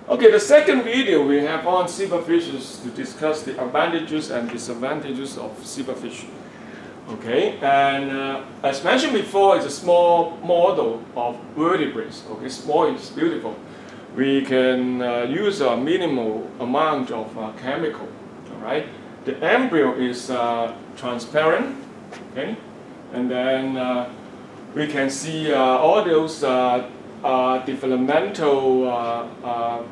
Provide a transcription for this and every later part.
Okay, the second video we have on zebrafish is to discuss the advantages and disadvantages of zebrafish. Okay, and as mentioned before, it's a small model of vertebrates. Okay, small is beautiful. We can use a minimal amount of chemical. All right, the embryo is transparent. Okay, and then we can see all those developmental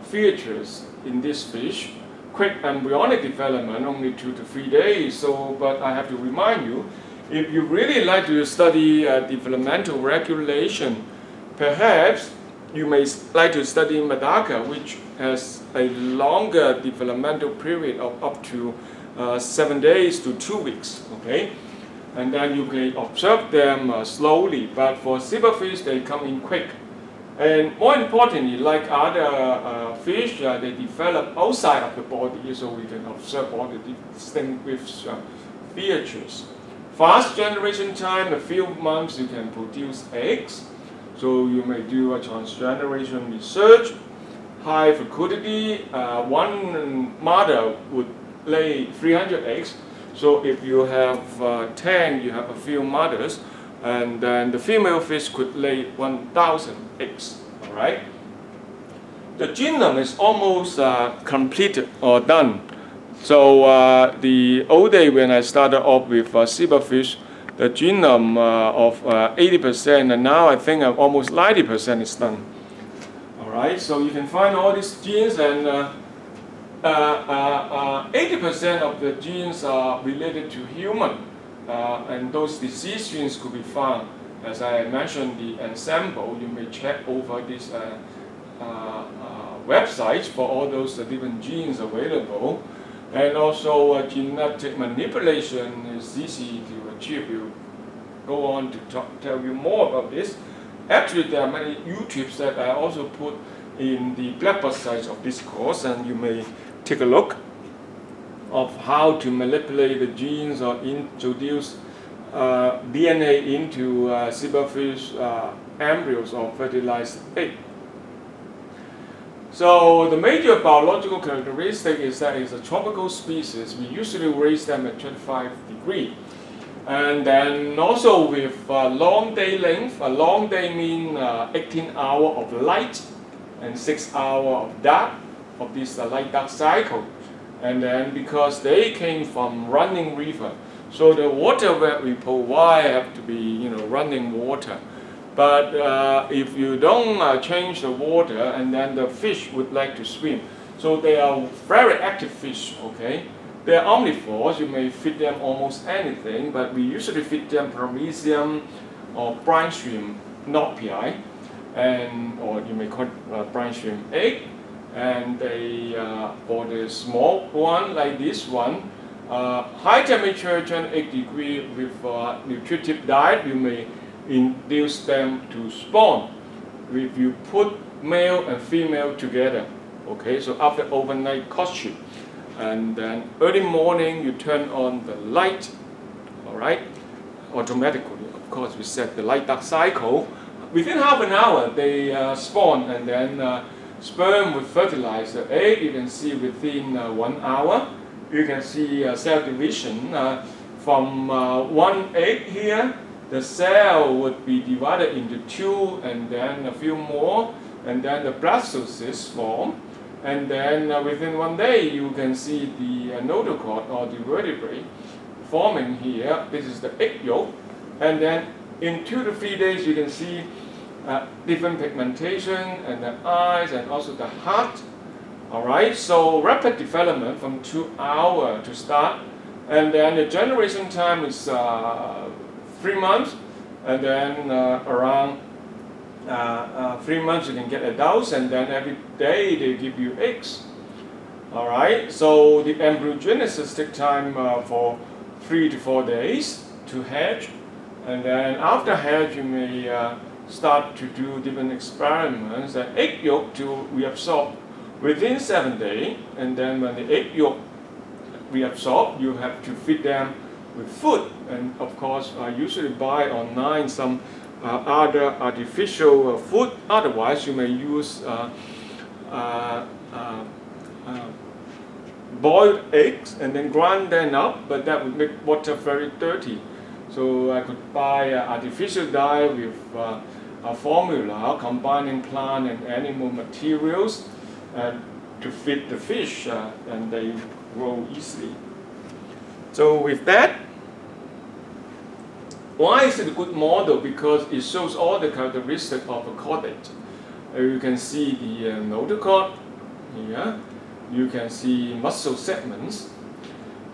features in this fish. Quick embryonic development, only 2 to 3 days. So, but I have to remind you, if you really like to study developmental regulation, perhaps you may like to study Madagascar, which has a longer developmental period of up to 7 days to 2 weeks. Okay, and then you can observe them slowly. But for zebrafish, they come in quick. And more importantly, like other fish, they develop outside of the body, so we can observe all the distinguished features. Fast generation time, a few months you can produce eggs. So you may do a transgeneration research. High fecundity, one mother would lay 300 eggs. So if you have 10, you have a few mothers. And then the female fish could lay 1,000 eggs. All right. The genome is almost completed or done. So the old day when I started off with zebrafish, the genome of 80%, and now I think almost 90% is done. All right. So you can find all these genes, and 80% of the genes are related to human. And those disease genes could be found. As I mentioned, the ensemble, you may check over these websites for all those different genes available. And also genetic manipulation is easy to achieve. You go on to tell you more about this. Actually, there are many YouTubes that I also put in the blackboard sites of this course, and you may take a look of how to manipulate the genes or introduce DNA into zebrafish embryos or fertilized egg. So the major biological characteristic is that it's a tropical species. We usually raise them at 25 degrees. And then also with long day length. A long day means 18 hours of light and 6 hours of dark, of this light-dark cycle. And then because they came from running river, so the water that we provide have to be, running water. But if you don't change the water, and then the fish would like to swim. So they are very active fish, okay? They are omnivores. You may feed them almost anything, but we usually feed them paramecium or brine shrimp, not PI, or you may call it brine shrimp egg. And they, for the small one like this one, high temperature 28 degrees with nutritive diet, you may induce them to spawn. If you put male and female together, okay, so after overnight courtship, and then early morning you turn on the light, all right, automatically. Of course, we set the light-dark cycle. Within half an hour, they spawn, and then sperm will fertilize the egg. You can see within 1 hour. You can see cell division. From one egg here, the cell would be divided into 2 and then a few more, and then the blastocysts form. And then within 1 day, you can see the notochord or the vertebrae forming here. This is the egg yolk. And then in 2 to 3 days, you can see different pigmentation and the eyes and also the heart. All right, so rapid development from 2 hours to start, and then the generation time is 3 months, and then around 3 months you can get adults, and then every day they give you eggs. All right, so the embryogenesis takes time for 3 to 4 days to hatch, and then after hatch you may start to do different experiments. The egg yolk to reabsorb within 7 days, and then when the egg yolk reabsorb, you have to feed them with food. And of course, I usually buy online some other artificial food. Otherwise, you may use uh, uh, uh, boiled eggs and then grind them up, but that would make water very dirty. So I could buy artificial dye with a formula combining plant and animal materials to feed the fish, and they grow easily. So with that, why is it a good model? Because it shows all the characteristics of a chordate. You can see the notochord here. You can see muscle segments.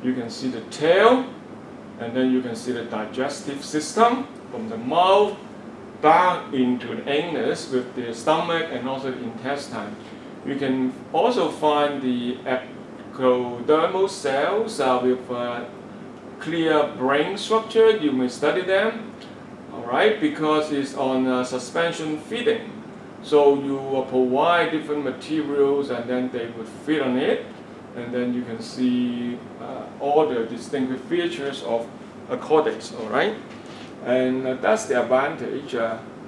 You can see the tail, and then you can see the digestive system from the mouth down into the anus with the stomach and also the intestine. You can also find the ectodermal cells with clear brain structure. You may study them, all right, because it's on suspension feeding. So you provide different materials and then they would feed on it, and then you can see all the distinctive features of a chordates, all right? And that's the advantage.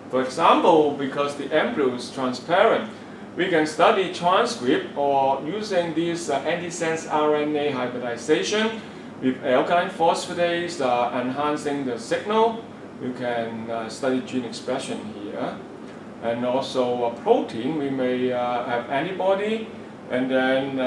For example, because the embryo is transparent, we can study transcript or using this antisense RNA hybridization with alkaline phosphatase enhancing the signal. You can study gene expression here. And also a protein, we may have antibody, and then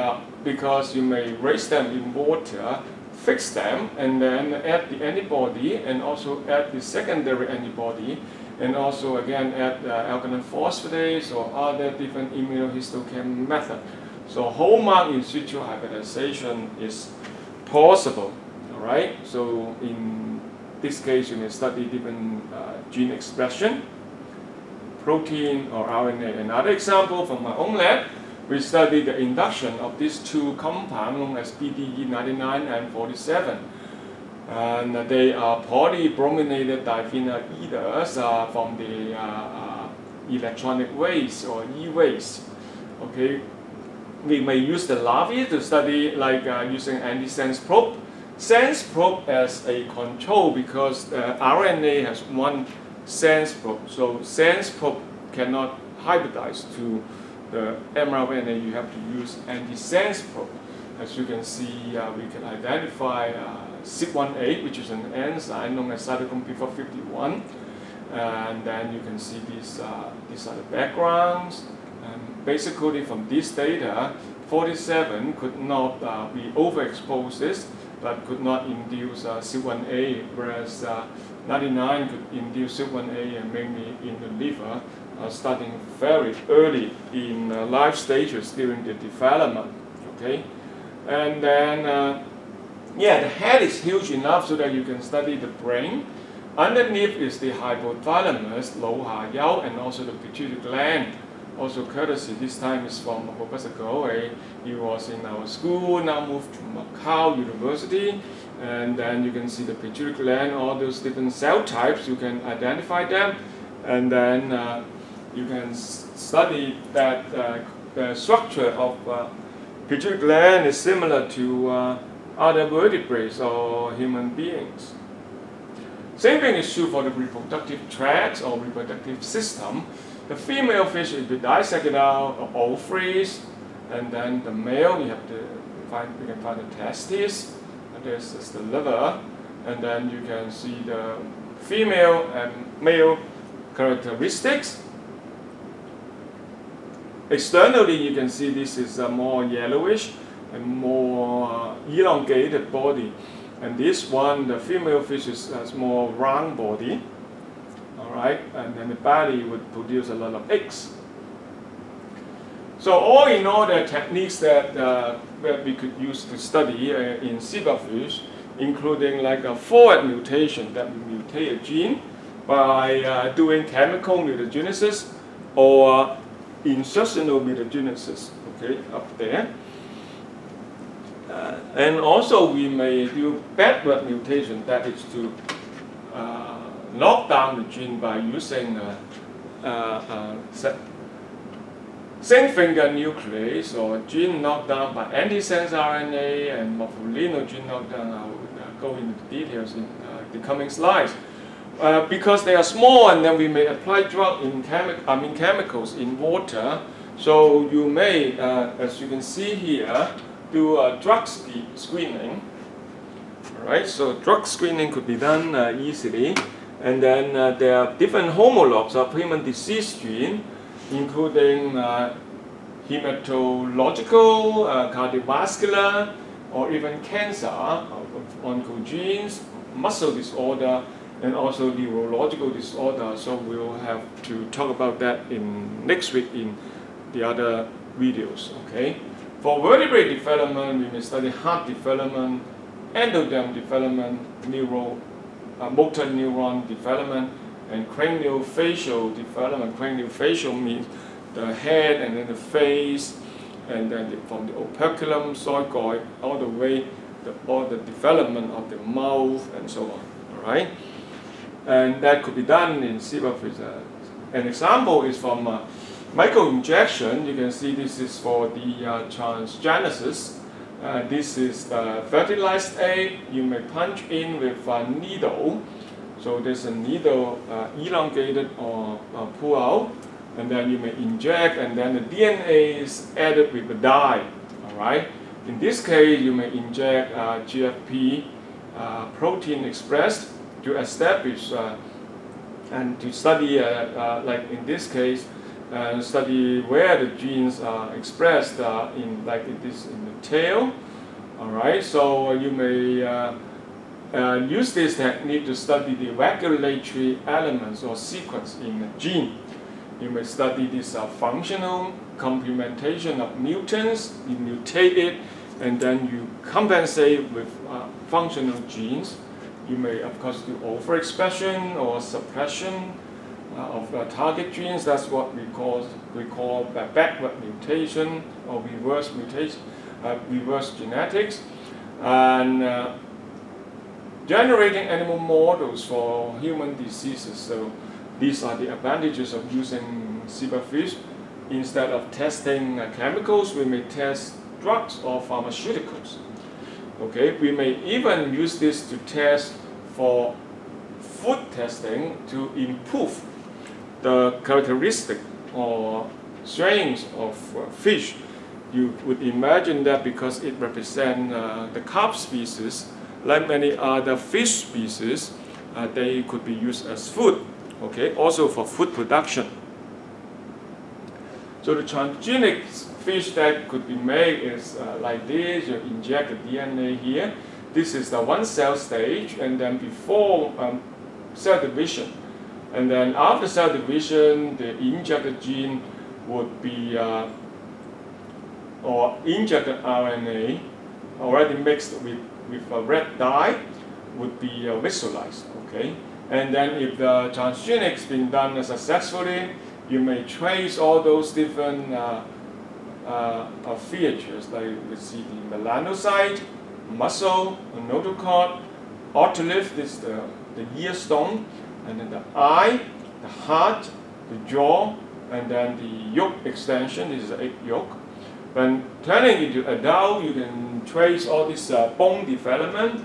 because you may raise them in water, fix them, and then add the antibody, and also add the secondary antibody, and also again add alkaline phosphatase or other different immunohistochem method. So hallmark in situ hybridization is possible, all right? So in this case, you may study different gene expression, protein or RNA. Another example from my own lab, we studied the induction of these two compounds known as PDE99 and 47. And they are polybrominated diphenyl ethers from the electronic waste or e-waste. Okay, we may use the larvae to study like using antisense probe. Sense probe as a control because RNA has one sense probe. So sense probe cannot hybridize to the mRNA. You have to use antisense probe. As you can see, we can identify CYP18, which is an enzyme known as cytochrome P451. And then you can see these are the backgrounds. And basically from this data, 47 could not be overexposed, but could not induce CYP18, whereas 99 could induce CYP18 and mainly in the liver, starting very early in life stages during the development. Okay, and then yeah, the head is huge enough so that you can study the brain. Underneath is the hypothalamus, 腦下丘, and also the pituitary gland. Also courtesy, this time is from Professor Goh. He was in our school, now moved to Macau University. And then you can see the pituitary gland, all those different cell types, you can identify them. And then you can study that the structure of pituitary gland is similar to other vertebrates or human beings. Same thing is true for the reproductive tract or reproductive system. The female fish, if you dissect it out, are ovaries, and then the male, we can find the testes, and this is the liver, and then you can see the female and male characteristics. Externally, you can see this is a more yellowish and more elongated body. And this one, the female fish has more round body, all right, and then the belly would produce a lot of eggs. So all in all, the techniques that we could use to study in zebrafish, including like a forward mutation that will mutate a gene by doing chemical mutagenesis or insertional mutagenesis, okay, up there. And also we may do backward mutation, that is to knock down the gene by using zinc finger nuclease or gene knockdown by antisense RNA and morpholino gene knockdown. I will go into the details in the coming slides. Because they are small, and then we may apply drug in chemicals in water So you may, as you can see here, do a drug screening. Alright, so drug screening could be done easily. And then there are different homologs of human disease gene, including hematological, cardiovascular, or even cancer, oncogenes, muscle disorder, and also neurological disorder. So we'll have to talk about that in next week in the other videos. Okay. For vertebrate development, we may study heart development, endoderm development, motor neuron development, and craniofacial development. Craniofacial means the head and then the face, and then from the operculum, zygoid, all the way, all the development of the mouth and so on. All right, and that could be done in zebrafish. An example is from microinjection. You can see this is for the transgenesis. This is the fertilized egg. You may punch in with a needle. So there's a needle elongated or pull out, and then you may inject, and then the DNA is added with a dye. All right. In this case, you may inject GFP protein expressed to establish and to study, like in this case, study where the genes are expressed in, like it is in the tail. All right, so you may use this technique to study the regulatory elements or sequence in a gene. You may study this functional complementation of mutants. You mutate it, and then you compensate with functional genes. You may, of course, do overexpression or suppression of target genes. That's what we call backward mutation or reverse mutation, reverse genetics, and generating animal models for human diseases. So these are the advantages of using zebrafish. Instead of testing chemicals, we may test drugs or pharmaceuticals. Okay, we may even use this to test for food testing to improve the characteristic or strengths of fish. You would imagine that because it represents the carp species, like many other fish species, they could be used as food. Okay, also for food production. So the transgenic fish that could be made is like this. You inject the DNA here. This is the one cell stage, and then before cell division. And then after cell division, the injected gene would be, or injected RNA already mixed with a red dye would be visualized. Okay, and then if the transgenic has been done successfully, you may trace all those different features, like you see the melanocyte, muscle, notochord, otolith, this is the ear stone, and then the eye, the heart, the jaw, and then the yolk extension. This is the egg yolk. When turning into adult, you can trace all this bone development.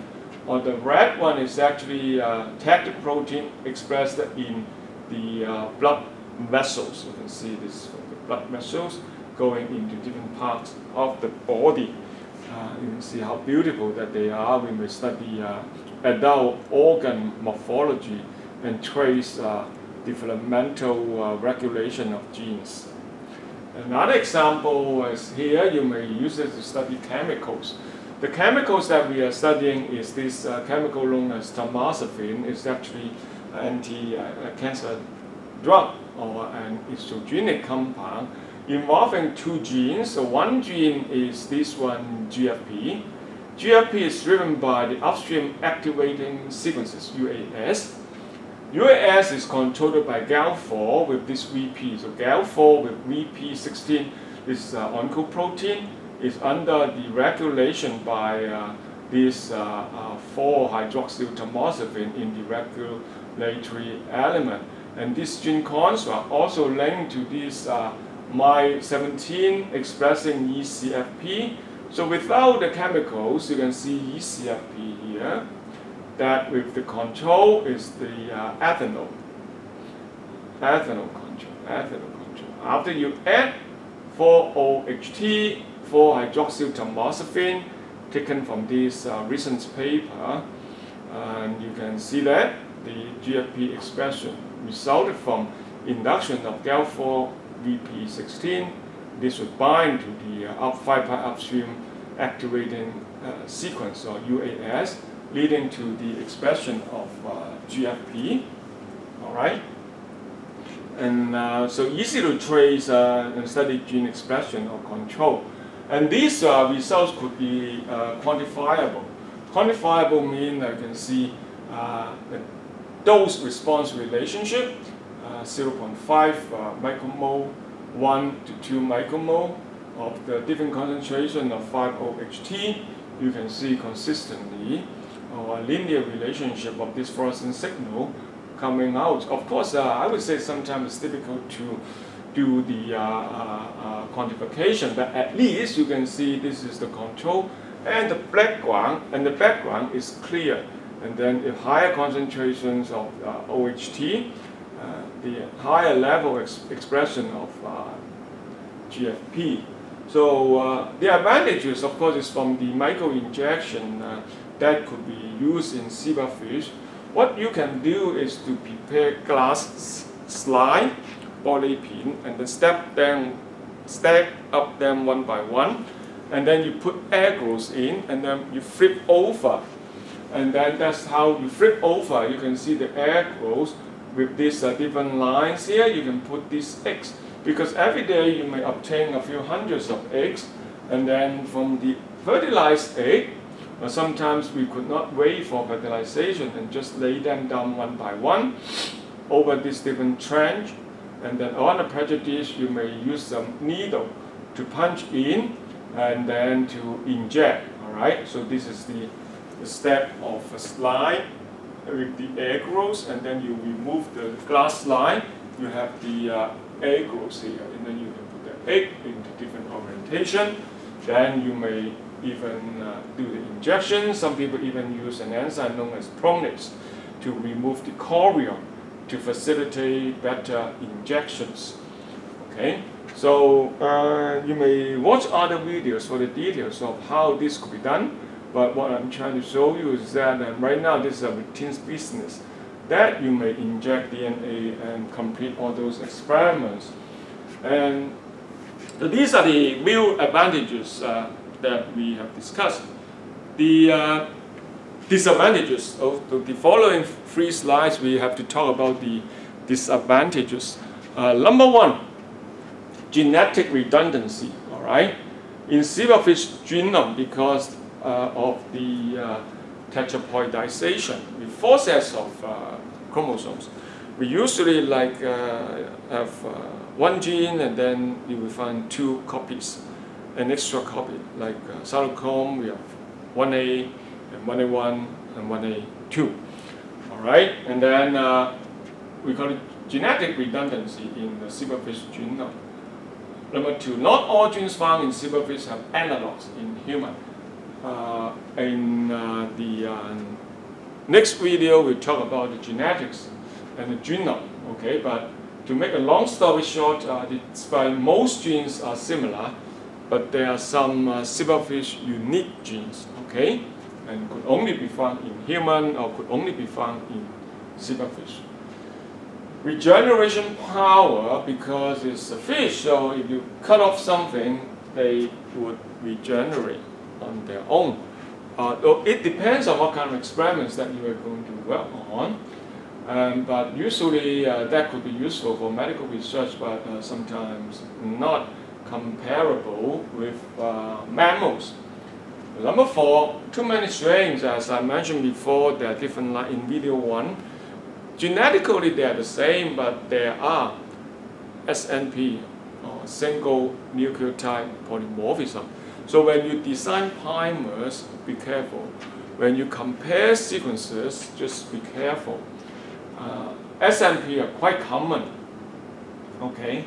On the red one is actually tactic protein expressed in the blood vessels. You can see this from the blood vessels going into different parts of the body. You can see how beautiful that they are when we study adult organ morphology and trace developmental regulation of genes. Another example is here. You may use it to study chemicals. The chemicals that we are studying is this chemical known as tamoxifen. It's actually an anti-cancer drug or an estrogenic compound involving two genes. So one gene is this one, GFP. GFP is driven by the upstream activating sequences, UAS. UAS is controlled by GAL4 with this VP. So GAL4 with VP16 is oncoprotein. Is under the regulation by this 4-hydroxyltamoxifen in the regulatory element. And these gene cons are also linked to this MY17 expressing ECFP. So without the chemicals, you can see ECFP here. That with the control is the ethanol control. After you add 4-OHT, 4-hydroxyltamoxifen, taken from this recent paper. And you can see that the GFP expression resulted from induction of del-4 VP16. This would bind to the 5' upstream activating sequence, or UAS, leading to the expression of GFP. All right, and so easy to trace and study gene expression or control. And these results could be quantifiable. Quantifiable means I can see the dose-response relationship, 0.5 micromole, 1 to 2 micromole of the different concentration of 5-OHT. You can see consistently a linear relationship of this fluorescent signal coming out. Of course, I would say sometimes it's difficult to do the quantification, but at least you can see this is the control, and the background is clear. And then if higher concentrations of OHT, the higher level expression of GFP. So the advantages, of course, is from the micro-injection that could be used in zebrafish. What you can do is to prepare glass slide, polypene, and then stack up them one by one, and then you put air groups in, and then you flip over, and then that's how you flip over. You can see the air groups with these different lines here. You can put these eggs, because every day you may obtain a few hundreds of eggs, and then from the fertilized egg, sometimes we could not wait for fertilization and just lay them down one by one over this different trench. And then on a petri dish, you may use some needle to punch in and then to inject. All right. So this is the step of a slide with the air growth, and then you remove the glass slide. You have the air growth here, and then you can put the egg into different orientation. Then you may even do the injection. Some people even use an enzyme known as pronase to remove the chorion to facilitate better injections. Okay, so you may watch other videos for the details of how this could be done. But what I'm trying to show you is that right now this is a routine business, that you may inject DNA and complete all those experiments. And so these are the real advantages that we have discussed. The disadvantages of the following 3 slides, we have to talk about the disadvantages. Number 1, genetic redundancy. All right, in zebrafish genome, because of the tetraploidization with 4 sets of chromosomes, we usually have 1 gene, and then you will find 2 copies, an extra copy. Like sarcoma, we have 1A and 1A1 and 1A2. All right, and then we call it genetic redundancy in the zebrafish genome. Number 2, not all genes found in zebrafish have analogs in human. In the next video, we'll talk about the genetics and the genome. Okay, but to make a long story short, despite most genes are similar, but there are some zebrafish unique genes. Okay, and could only be found in human or could only be found in zebrafish. Regeneration power, because it's a fish, so if you cut off something, they would regenerate on their own. It depends on what kind of experiments that you are going to work on. But usually that could be useful for medical research, but sometimes not comparable with mammals. Number 4, too many strains. As I mentioned before, there are different in video 1. Genetically they are the same, but there are SNP, or single nucleotide polymorphism. So when you design primers, be careful. When you compare sequences, just be careful. SNP are quite common. Okay.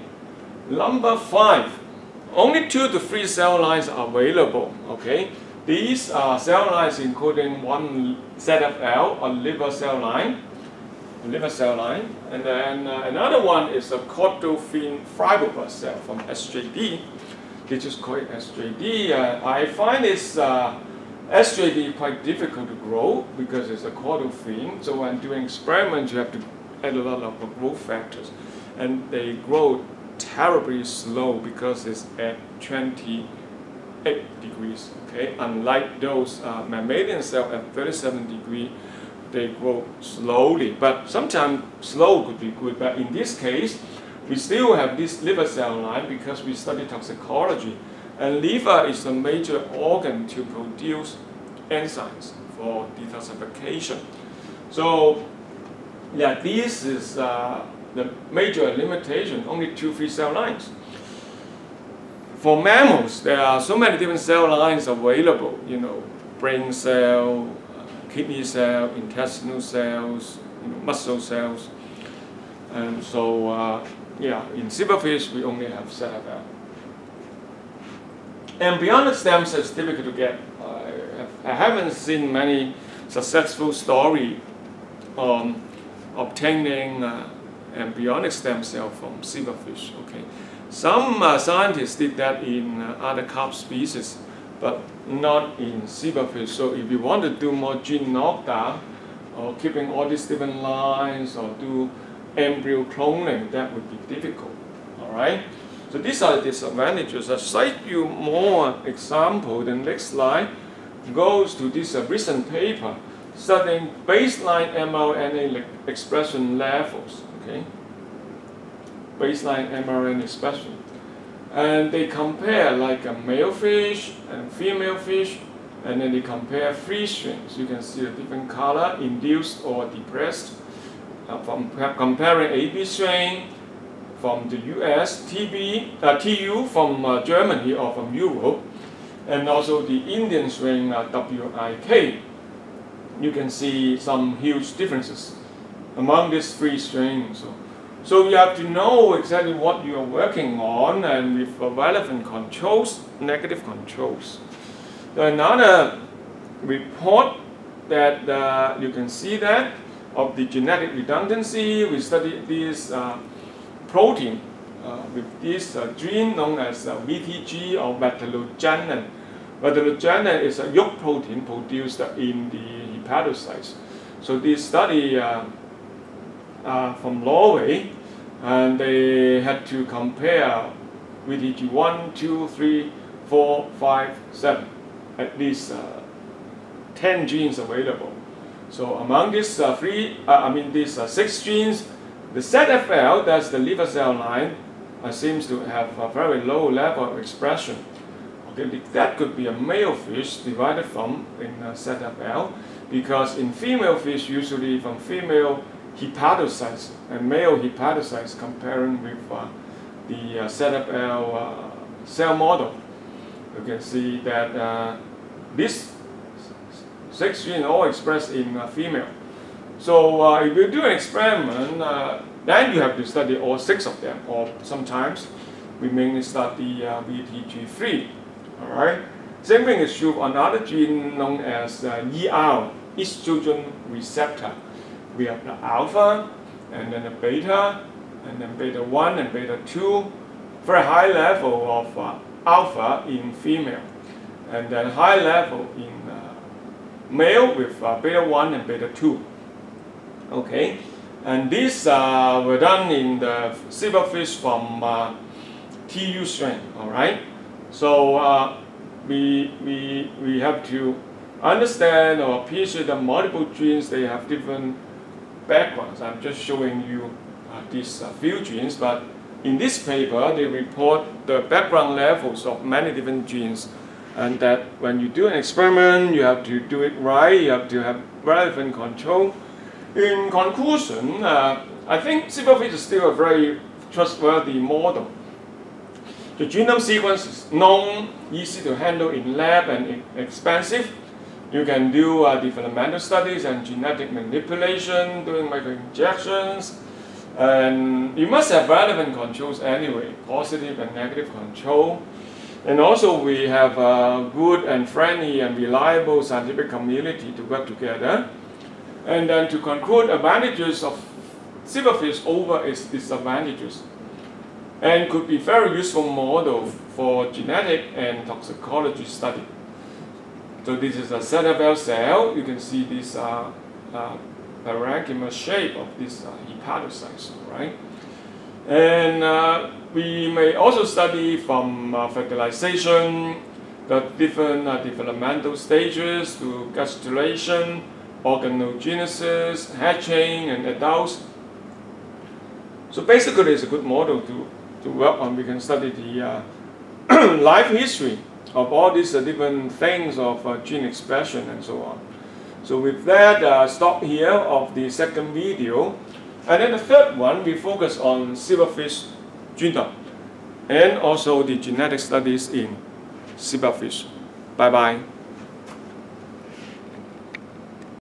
Number 5, only 2 to 3 cell lines are available. Okay. These are cell lines including 1 ZFL or liver cell line, liver cell line. And then another one is a caudal-thin fibroblast cell from SJD. They just call it SJD. I find this SJD quite difficult to grow because it's a caudal-thin. So when doing experiments, you have to add a lot of growth factors. And they grow terribly slow because it's at 28 degrees. Okay, unlike those mammalian cells at 37 degrees, they grow slowly. But sometimes slow could be good. But in this case, we still have this liver cell line because we study toxicology. And liver is a major organ to produce enzymes for detoxification. So, yeah, this is the major limitation, only 2 free cell lines. For mammals, there are so many different cell lines available, you know, brain cell, kidney cell, intestinal cells, you know, muscle cells. And so, yeah, in zebrafish, we only have ZFL. Embryonic stem cells is difficult to get. I haven't seen many successful stories on obtaining embryonic stem cell from zebrafish. Okay, some scientists did that in other carp species, but not in zebrafish. So if you want to do more gene knockdown, or keeping all these different lines, or do embryo cloning, that would be difficult. All right. So these are the disadvantages. I cite you more example. The next slide goes to this recent paper studying baseline mRNA expression levels. Okay, baseline mRNA expression, and they compare like a male fish and female fish, and then they compare free strings. You can see a different color, induced or depressed, from comparing AB strain from the US, TU from Germany or from Europe, and also the Indian strain WIK. You can see some huge differences among these 3 strains. So you have to know exactly what you are working on, and with relevant controls, negative controls. So another report that you can see that of the genetic redundancy, we studied this protein with this gene known as VTG or metallogenin. Metallogenin is a yolk protein produced in the hepatocytes. So this study from Norway, and they had to compare VTG 1, 2, 3, 4, 5, 7, at least 10 genes available. So among these these 6 genes, the ZFL, that's the liver cell line, seems to have a very low level of expression. Okay, that could be a male fish divided from in ZFL, because in female fish, usually from female hepatocytes and male hepatocytes comparing with the ZFL cell model, you can see that these 6 genes all expressed in female. So if you do an experiment, then you have to study all 6 of them, or sometimes we mainly study VTG3. All right. Same thing is true of another gene known as ER, estrogen receptor. We have the alpha, and then the beta, and then beta 1 and beta 2. Very high level of alpha in female, and then high level in male with beta 1 and beta 2. Okay, and these were done in the zebrafish from TU strain. All right, so we have to understand or appreciate that multiple genes, they have different backgrounds. I'm just showing you these few genes, but in this paper they report the background levels of many different genes, and that when you do an experiment, you have to do it right, you have to have relevant control. In conclusion, I think zebrafish is still a very trustworthy model. The genome sequence is known, easy to handle in lab, and expensive. You can do developmental studies and genetic manipulation, doing microinjections, and you must have relevant controls anyway, positive and negative control. And also we have a good and friendly and reliable scientific community to work together. And then to conclude, advantages of zebrafish over its disadvantages, and could be very useful model for genetic and toxicology study. So this is a NFL cell. You can see this parenchyma shape of this hepatocytes, right? And we may also study from fertilization, the different developmental stages to gastrulation, organogenesis, hatching, and adults. So basically, it's a good model to work on. We can study the life history of all these different things of gene expression and so on. So with that, stop here of the second video. And then the third one, we focus on zebrafish genome and also the genetic studies in zebrafish. Bye-bye.